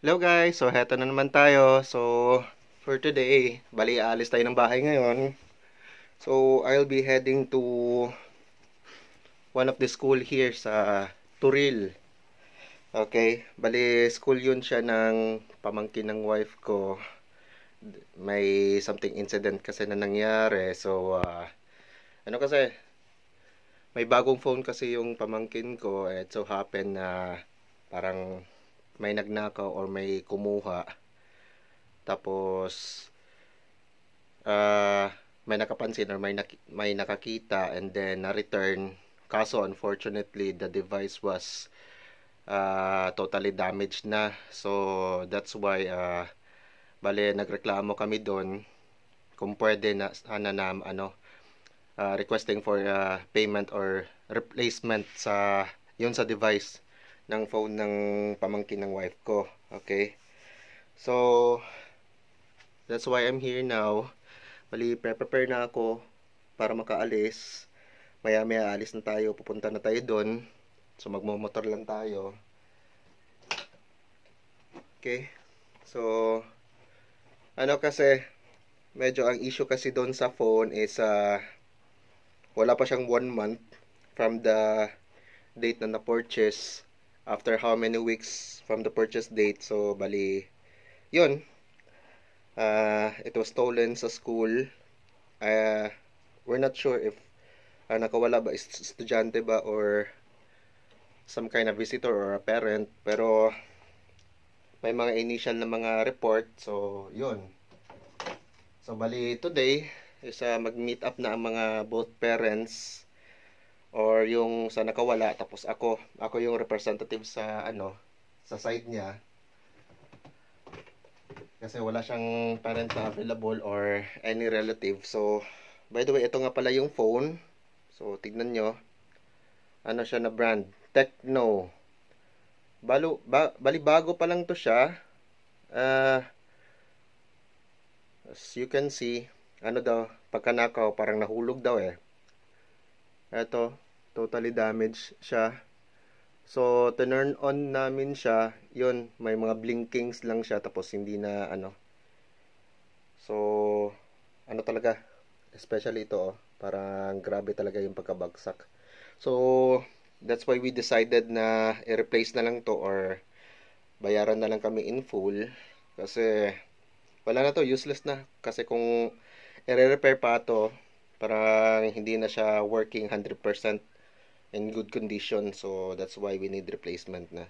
Hello guys, so heto na naman tayo. So, for today, bali aalis tayo ng bahay ngayon. So, I'll be heading to one of the school here sa Turil. Okay, bali school yun siya ng pamangkin ng wife ko. May something incident kasi na nangyari. So, ano kasi, may bagong phone kasi yung pamangkin ko. It so happen na parang may nagnakaw or may kumuha. Tapos, may nakapansin or may nakakita and then na-return. Kaso unfortunately, the device was totally damaged na. So that's why bale nagreklamo kami doon kung pwede na sana na requesting for payment or replacement sa yun sa device ng phone ng pamangkin ng wife ko. Okay? So that's why I'm here now. Bali, prepare na ako para makaalis. Maya-maya alis na tayo, pupunta na tayo doon. So, magmomotor lang tayo. Okay? So, ano kasi, medyo ang issue kasi doon sa phone is wala pa siyang 1 month from the date na na-purchase. After how many weeks from the purchase date. So, bali, yun. It was stolen sa school. We're not sure if nakawala ba, estudyante ba or some kind of visitor or a parent, pero may mga initial na mga report. So yun, so bali today is mag-meet up na ang mga both parents or yung sa nakawala, tapos ako yung representative sa sa side niya kasi wala siyang parent na available or any relative. So by the way, ito nga pala yung phone. So tignan nyo, ano siya na brand, Tecno. Bali bago pa lang to siya. As you can see, ano daw, pagkanakaw parang nahulog daw eh. Eto, totally damaged siya. So, turn on namin siya, yun, may mga blinkings lang siya, tapos hindi na So, ano talaga, especially ito, parang grabe talaga yung pagkabagsak. So, that's why we decided na i-replace na lang to or bayaran na lang kami in full. Kasi, wala na to, useless na. Kasi kung i-repair pa to, parang hindi na siya working 100% in good condition. So, that's why we need replacement na.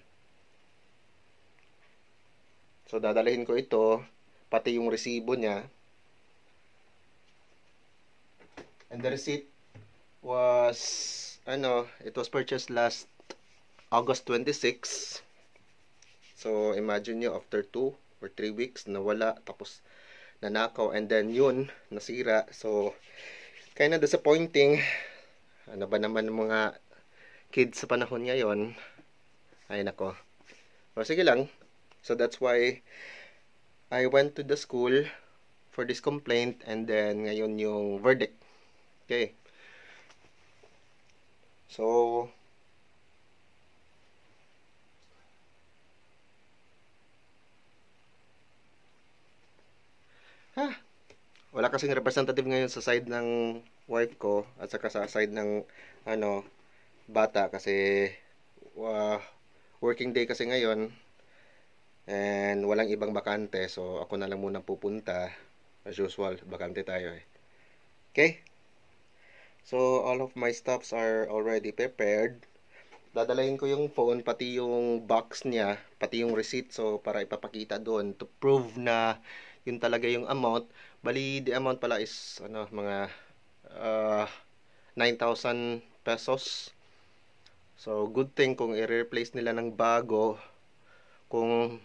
So, dadalhin ko ito, pati yung resibo niya. And the receipt was, it was purchased last August 26. So, imagine nyo, after 2 or 3 weeks, nawala, tapos nanakaw, and then yun, nasira. So, kinda disappointing. Ano ba naman ng mga kids sa panahon ngayon? Ay, nako. O, sige lang. So, that's why I went to the school for this complaint, and then ngayon yung verdict. Okay. So, wala kasing representative ngayon sa side ng wife ko at saka sa side ng bata kasi working day kasi ngayon and walang ibang bakante, so ako na lang muna pupunta. As usual, bakante tayo eh. Okay? So, all of my stuffs are already prepared. Dadalahin ko yung phone, pati yung box niya, pati yung receipt, so para ipapakita doon to prove na yun talaga yung amount. Bali, the amount pala is mga 9,000 pesos. So, good thing kung i-replace nila ng bago, kung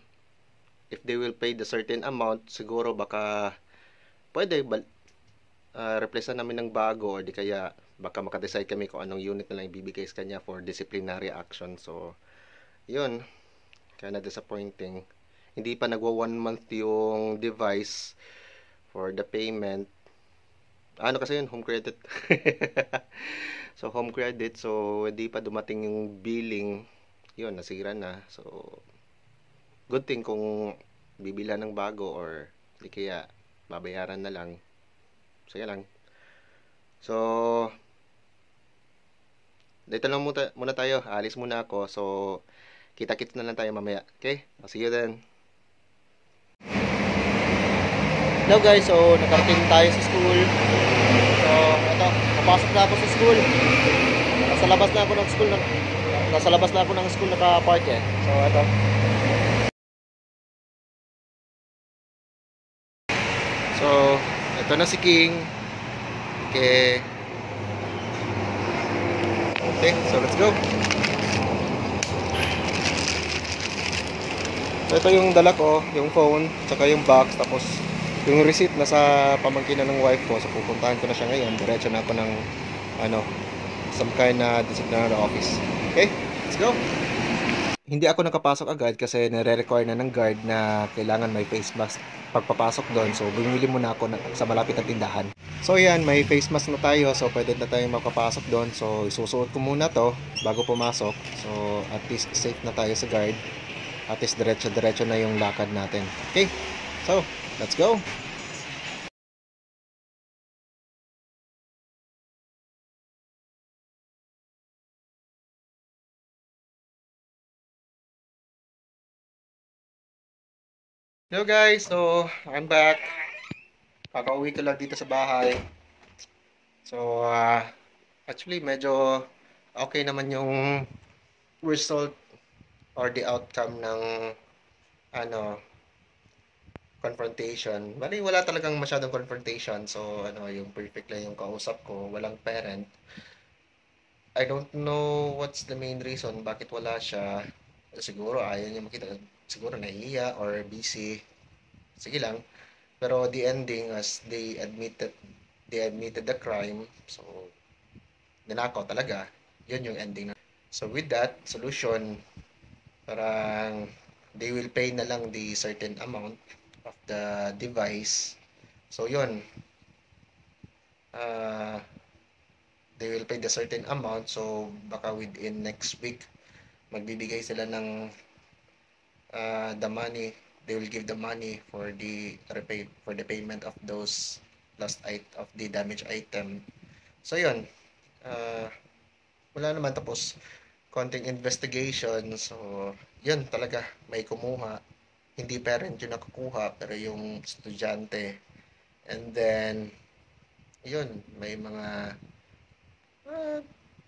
if they will pay the certain amount, siguro baka pwede replace na namin ng bago, or di kaya baka makadecide kami kung anong unit na lang ibibigay sa kanya for disciplinary action. So, yun, kinda disappointing. Hindi pa nagwa 1 month yung device for the payment. Ano kasi yun, home credit. So, home credit. So, hindi pa dumating yung billing. Yun, nasira na. So, good thing kung bibila ng bago or di kaya babayaran na lang. Sige lang. So, dito lang muna tayo. Alis muna ako. So, kita-kits na lang tayo mamaya. Okay? I'll see you then. Hello guys, so nakarating tayo sa school. So, ito, papasok na ako sa school. Nasa labas na ako ng school. Nasa labas na ako ng school naka-park eh. So, ito. So, ito na si King. Okay. Okay, so let's go. So, ito yung dala ko, yung phone, tsaka yung box, tapos yung receipt nasa pamangkin na ng wife ko. So, pupuntahan ko na siya ngayon. Diretso na ako ng, some kind na disciplinary office. Okay, let's go. Hindi ako nakapasok agad kasi nire-require na ng guard na kailangan may face mask pagpapasok doon. So, bumili muna ako sa malapit na tindahan. So, yan, may face mask na tayo. So, pwede na tayong makapasok doon. So, isusuot ko muna to bago pumasok. So, at least safe na tayo sa guard. At least diretso-diretso na yung lakad natin. Okay, so, let's go. Hello guys, so I'm back. Kakauwi ko lang dito sa bahay. So, actually medyo okay naman yung result or the outcome ng confrontation. Bali, wala talagang masyadong confrontation. So, yung perfect lang yung kausap ko. Walang parent. I don't know what's the main reason bakit wala siya. Siguro ayaw niya makita. Siguro nahihiya or busy. Sige lang. Pero the ending as they admitted the crime. So, ninakaw talaga. Yun yung ending. So, with that solution, parang they will pay na lang the certain amount of the device. So, yun. They will pay the certain amount. So, baka within next week, magbibigay sila ng the money. They will give the money for the payment of those of the damaged item. So, yun. Wala naman, tapos konting investigation. So, yun talaga. May kumuha. Hindi parent yung nakukuha, pero yung estudyante. And then, yun, may mga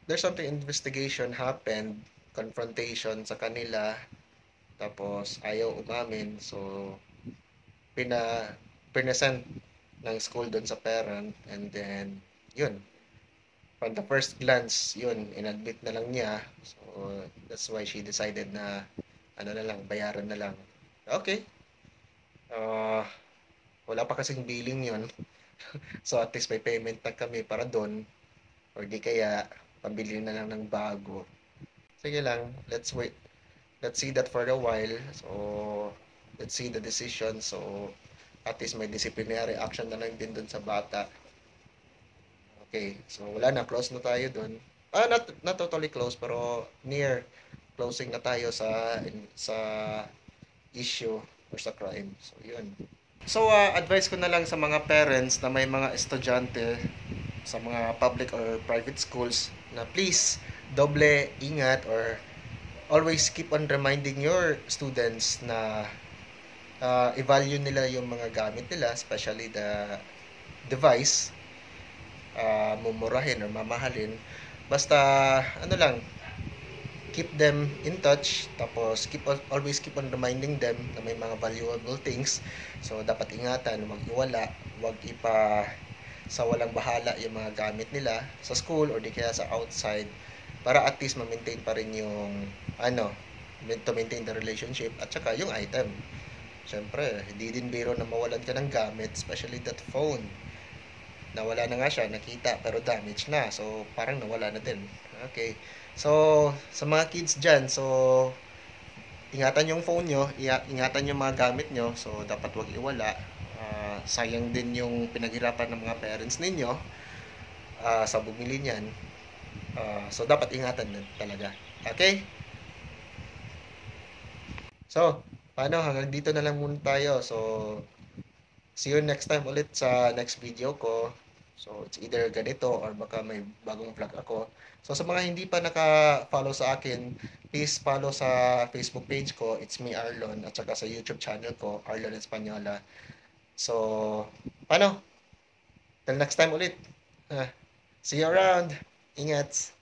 there's something investigation happened, confrontation sa kanila, tapos ayaw umamin. So, present ng school doon sa parent, and then, yun, from the first glance, yun, inadmit na lang niya. So, that's why she decided na, na lang, bayaran na lang. Okay. Wala pa kasing billing yun. So, at least may payment na kami para doon. Or di kaya, pabili na lang ng bago. Sige lang, let's wait. Let's see that for a while. So, let's see the decision. So, at least may disciplinary action na lang din doon sa bata. Okay, so wala na, close na tayo doon. Not totally close, pero near closing na tayo sa issue or sa crime. So, yun. So, advice ko na lang sa mga parents na may mga estudyante sa mga public or private schools na please, doble ingat or always keep on reminding your students na i-value nila yung mga gamit nila, especially the device, mumurahin or mamahalin. Basta, keep them in touch, tapos always keep on reminding them na may mga valuable things. So, dapat ingatan, mag-iwala, wag sa walang bahala yung mga gamit nila sa school or di kaya sa outside, para at least ma-maintain pa rin yung to maintain the relationship at saka yung item. Siyempre, hindi din biro na mawalan ka ng gamit, especially that phone. Nawala na nga siya, nakita, pero damage na. So, parang nawala na din. Okay. So, sa mga kids dyan, so, ingatan yung phone nyo, ingatan yung mga gamit nyo. So, dapat wag iwala. Sayang din yung pinaghirapan ng mga parents ninyo sa bumili niyan. So, dapat ingatan din talaga. Okay? So, paano, hanggang dito na lang muna tayo. So, see you next time ulit sa next video ko. So, it's either ganito or baka may bagong vlog ako. So, sa mga hindi pa naka-follow sa akin, please follow sa Facebook page ko. It's me, Arlon. At saka sa YouTube channel ko, Arlon Espanyola. So, paano? Till next time ulit. Ah, see you around. Ingat.